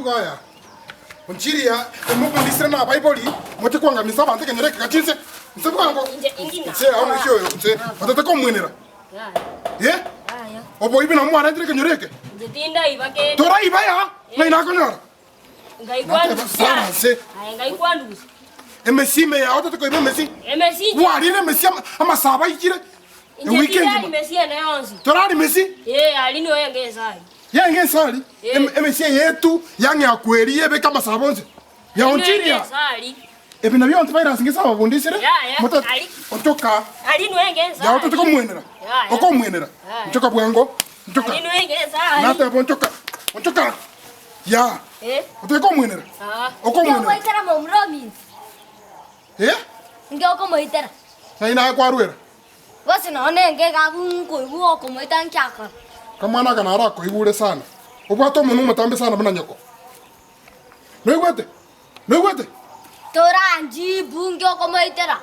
goya. Onchiri ya muko ndisira na Bible mote kwanga misaba anteke nyereke kachinse. Msabu kwango. Nse awo shoyo nse. Atatako mwenera. Ye? Obo ibina mwana ndire nyereke. Ndetinda ibake. Tora ibaya. Na ina konyora. Ngai kwandu. Nse. Ngai kwandu. MSC me ya atatako ibe MSC. MSC. Wari ne MSC ama saba ikire. Weekend MSC na yonzi. Tora MSC? Alini oyenge sai. Yenge sali. MSC yetu yange akweli yebe kama sabonze. Ya Onchiri ya. Ebi na byo Antivirus ngisaba bundisire. Mota otoka. Alini oyenge sai. Ya ototoko mwenera. Oko mwenera. Nchoka bwango. Nchoka. Alini oyenge sai. Nata bonchoka. Onchoka. Ya. Ototoko mwenera. Oko mwenera. Ngoko itera mo mromi. Ngoko mo itera. Na ina kwa ruera. Wasi na onenge gabungu ibuo ko mo itankyaka. Kamwana kana arako ibure sana. Obwato munu mutambe sana bana nyoko. Noigwete. Toranji bungo ko mo itera.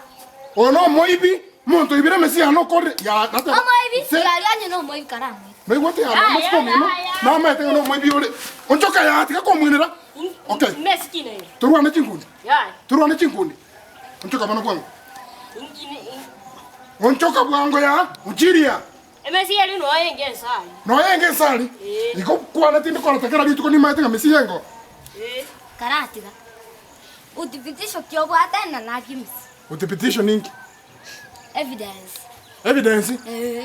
Ono moibi, monto ibire mesi ano kore. Ya nata. Moibi, yari anyo no moibi karamo. Noigwete ya masko meno. Na mate no moibi ole. Onchoka ya tika ko mwinira. Okay. Meskine. Turuana chinkundi. Ya. Turuana chinkundi. Onchoka bana kwangu. Onchoka bwango ya Onchiri ya. MSC alini oyenge sai. No yenge sali. Iko kwana tindi kwana takara bitu ko ni mate ngamesi yengo. Karatiga. Uthibitisho kiogo atena na kimisi. Uthibitisho ninki? Evidence.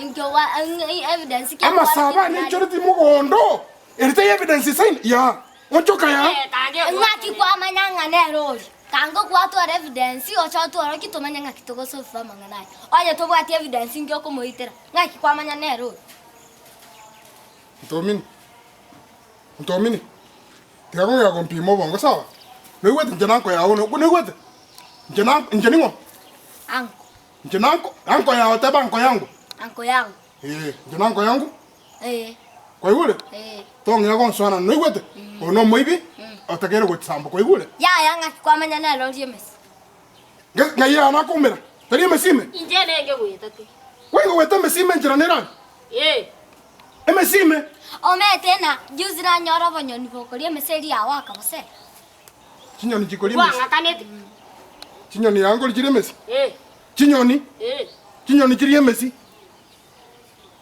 Ngiowa evidence kio. Ama saba ni choriti mugondo. Erite evidence sign ya. Onchoka ya. Ngaki kwa manyanga nero. Kango kwa to evidence ocho to ro kito manyanga kitogo so fa mangana. Oye to bwati evidence ngio ko moitera. Ngaki kwa manyanga nero. Ontomini. Tiago ya kompimo bongo sawa. Noigwete njananko ya ono. Noigwete. Njaningo. Anko ya oteba anko yangu. Anko yangu. Njananko yangu. Kwa igule? Tongi yago nswana noigwete. Ono moibi. Otakere gutsambo kwa igule. Ya ngaki kwa manyanga nero riemes. Ngai ana kumera. Tari mesime. Injene nge gwetate. Wewe wete mesime njiranera. Mesime. Ometena juzira nyoro bonyoni bokorie meseri ya waka bose. Chinyoni chikorie mesi. Wanga kanete. Chinyoni yango likire mesi. Chinyoni. Chinyoni kirie mesi.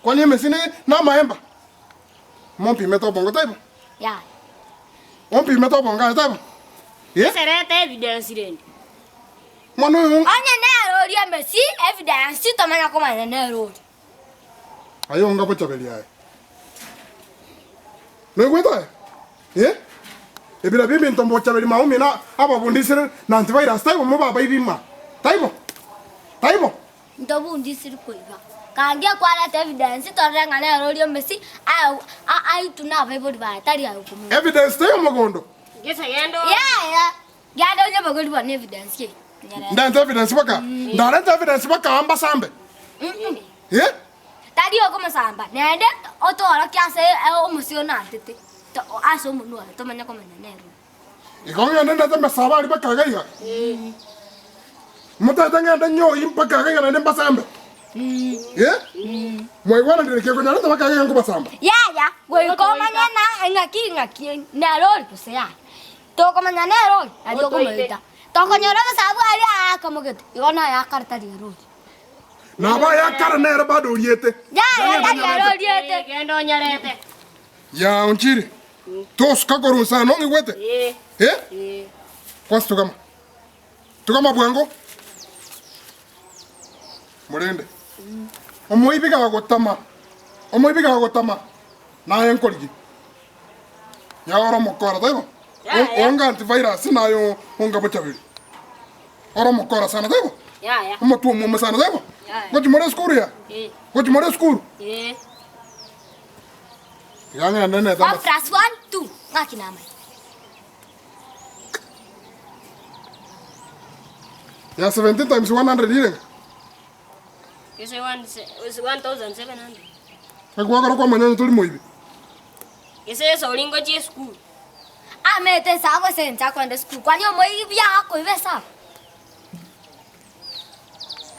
Kwani mesi ne na maemba. Mompi meto bongo taibo. Ya. Mompi meto bonga taibo. Serete evidence rendi. Mano yo. Anya nero rie mesi evidence to manya ko manya nero. Ayo nga Bochaberi ai. Noigwete? Ebira bibi ntombo Bochaberi maumi na aba bundisire na Antivirus taibo mo baba ibima. Taibo. Ndobu ndisiri koiga. Kangia kwa la evidence to renga nero rie mesi ai tuna Bible ba tari ayo ko. Evidence tayo magondo. Gesagendo. Ya. Gado nya bagodi ba evidence ke. Ndante evidence baka. Ndante evidence baka amba sambe. Tadi oko masamba. Nende otora kiase o musiona tete. To aso munua to manya ko manya nero. Ikonga nenda tembe sabari baka gaiga. Muta tanga ndanyo impaka gaiga na ndemba sambe. Mwaigwana ndire keko nyana baka gaiga ngo basamba. Ya. Gwe ko manya na ngaki nero puse ya. To ko manya nero. Adio ko moita. To ko nyoro sabu ari akamoget. Igona ya karta nero. Na ba ya kara nero bado riete. Ya nero riete. Gendo nyarete. Ya Onchiri. Tos kakoru sana no ngwete. Kwasi tukama. Tukama bwango. Murende. Omoibiga gotama. Na yenkoligi. Ya ora mokora taibo. Onga Antivirus na yo onga Bochaberi. Ora mokora sana taibo. Ya. Omotu mo sana taibo. Goji more skuru ya. Goji more skuru. Yanga nene tama. 1 + 1 2. Ngaki nama. Ya 17 times 100 ile. Kese 1700. Kwa kwa maneno tuli moibi. Kese solingo je school. Amete sawa senta kwenda school. Kwani moibi yako iwe sawa.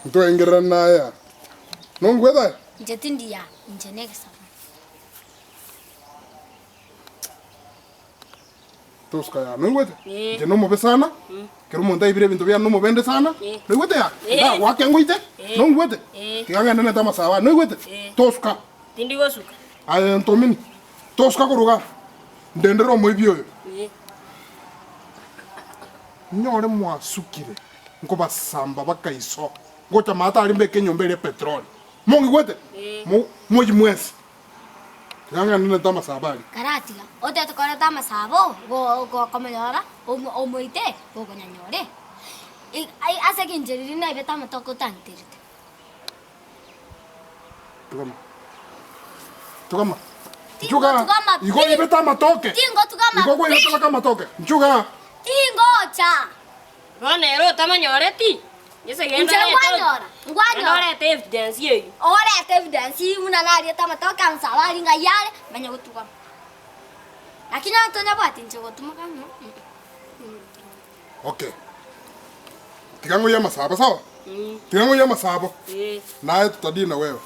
Nto ingera naya. Nongweda. Njetindia, njeneke sawa. Toska ya. No ngwete. Je no mo besana. Kero mo ndai bire bintu bya no mo bende sana. No ngwete ya. Da wake ngwite. No ngwete. Kiganga nene tama sawa. No ngwete. Toska. Tindi gosuka. Ay Ontomini. Toska kuruga. Ndendero mo ibyo. Nyore mwa sukire. Ngo basamba bakaiso. Ngo chamata ali mbeke nyombele petrol. Mo ngwete. Mo jimwesi. Kiganga nene tama sabali. Karatiga. Ote tukora tama sabo. Go komenyora. O moite. Go nyanyore. Ai asa kinjeri na ibeta matoko tantirite. Tugama. Nchuga. Igo ibeta matoke. Tingo tugama. Igo go ibeta kama matoke. Nchuga. Tingo cha. Rone ro tamanyore ti. Yese genda. Ngwanyora te evidence ye. Ora te evidence una nari tama toka msawari ngayale manya gutugama. Lakini antonya bwati nchogo tumakano. Okay. Tigango ya masaba sawa? Tigango ya masaba. Nae tutadi na wewe.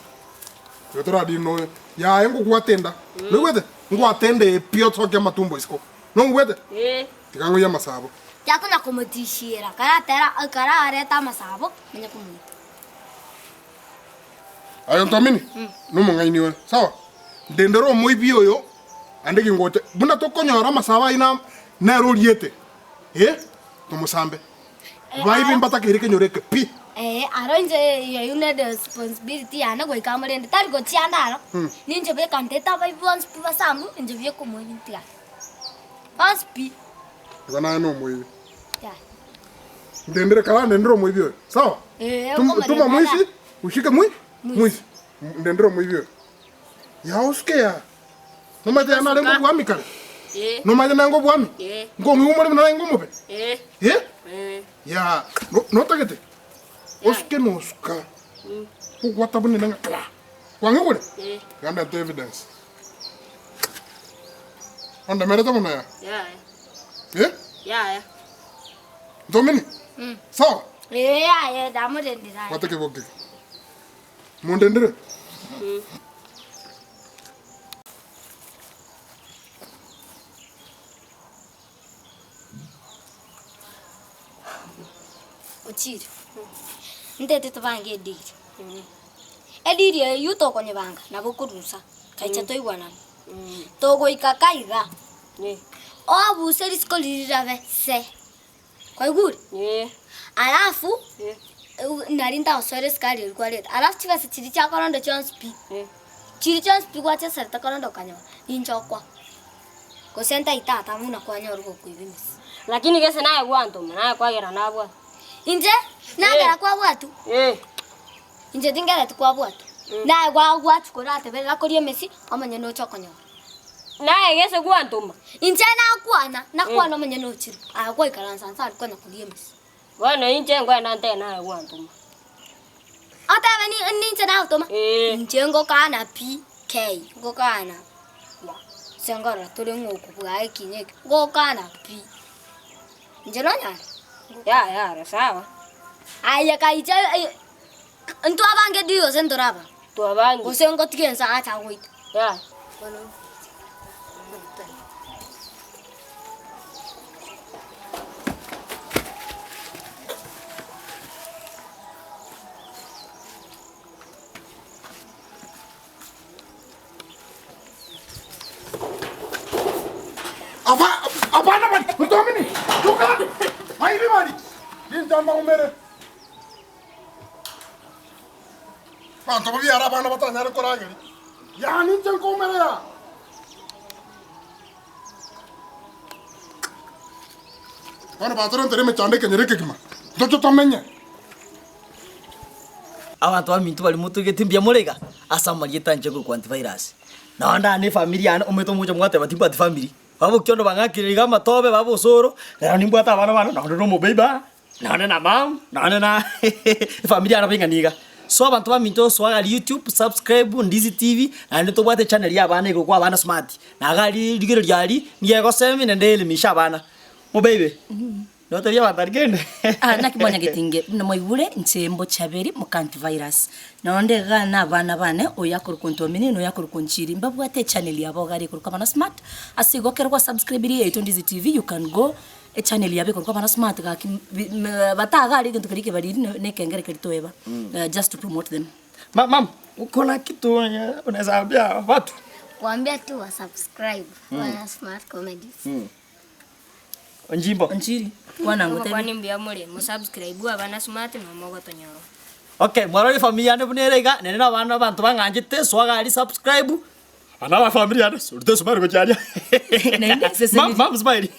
Yotora dino ya yangu kuatenda. Ngwete. Ngwatende pio toke matumbo isko. No ngwete. Tigango ya masaba. Yako na kumutishira. Kara areta masabo manya kumuita. Ayo Ontomini. Numo ngai niwe. Sawa? Ndendero moibio yo. Andiki ngote. Buna tokonyora masaba ina na roliete. Tumusambe. Vaibi mbata kirike nyoreke pi. Aronje ya une responsibility ana go ikamare ndari go chiandaro. Ninje be kanteta vaibi once pi basambu nje vie ko moyintia. Once pi. Bana no moyi. Ya. Ndendere kala ndendero moyi. Sawa? Tuma moyi. Ushike moyi? Moyi. Ndendero moyi. Ya uskea. No mate na lengo bwami kale. No mate na ngo bwami. Ngo ngumole na ngo mobe. Ya, no tagete. Oske no ska. Ku wata bune nanga kala. Wangi kule? Ganda evidence. Onda mereta muna ya? Ya. Ontomini? Sawa? Ya, damu dendira. Watake boke. Mondendere? Onchiri. Ndete tubange diri. Ediri yuto konye banga na bukurusa. Kaicha toigwana. Togo ikakaiga. Obu serisko lirave se. Kwa iguri? Alafu narinda osore skali ilikuwa alafu chivase chiri cha korondo chonspi. Chiri chonspi kwa cha sarta korondo kanyo. Inchokwa. Kosenta itata muna kwa nyoru kuibimisi. Lakini kese naye gwantuma naye kwagera nabwa. Inje nagera kwa bwatu. Inje dingera tukwa bwatu. Naye gwa bwatu korate bela korie mesi amanya no chokonyo. Naye kese gwantuma. Inje nakwana amanya no chiru. Agwa ikaransa nsari kwa korie mesi. Wana inje ngwa nante naye gwantuma. Ata bani inje na automa. Inje ngo kana PK. Ngo kana. Sengara tole ngoko bwa ikinyeke. Ngo kana P. Inje no nyara. Ya, sawa. Aya kaija ntu abange dio sentoraba. Tu abange. Gosengo tikensa acha wait. Ya. Abana bani. Ontomini. Tuka. Mai bani. Ndamba umere. Panto bia ara bana bata nyare korage. Ya ni chen ko umere ya. Bana batoro ntere me chande kenyere kekima. Ndocho tamenye. Abantu bamintu bali mutugete mbia murega asa marieta nje ku Antivirus. Naonda ni familia ana umeto muja mwate batimba ati family. Babo kyondo bangakiriga matobe babo Osoro. Lero nimbwata bana naonda no mobeba. Naonda na mam, naonda na familia ana binganiga. So abantu bamintu so ali YouTube subscribe NDIZI TV na ndo tobate channel ya bana iko kwa bana smart. Na gali digiro lyali niye ko semi nende elimisha bana. Mo baby. Notaria batarigende. Nakibonya getinge no moigure nchembo Bochaberi mu Antivirus. Nonde gana abana bane oyakuru Ontomini no yakuru Onchiri. Mbabwate channel yabo gari kuruka bana smart. Asigokerwa subscribe ri NDIZI TV, you can go a channel yabe kuruka bana smart ga bataga ari kintu kirike bari ne kengere kiritoeba just to promote them. Mam, uko na kitu unaweza ambia watu? Kuambia tu wa subscribe kwa Smart Comedies. Onchiri. Kwani mbia muri mu subscribe abana smart no mogoto nyoro. Okay, mwaro familia ne bunerega nene na bana bantu banganjite swaga ali subscribe. Ana ba familia ne surte sumari ko charia. Mam smile.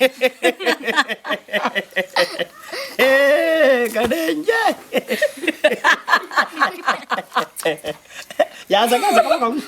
Kadenje. Ya saka kama.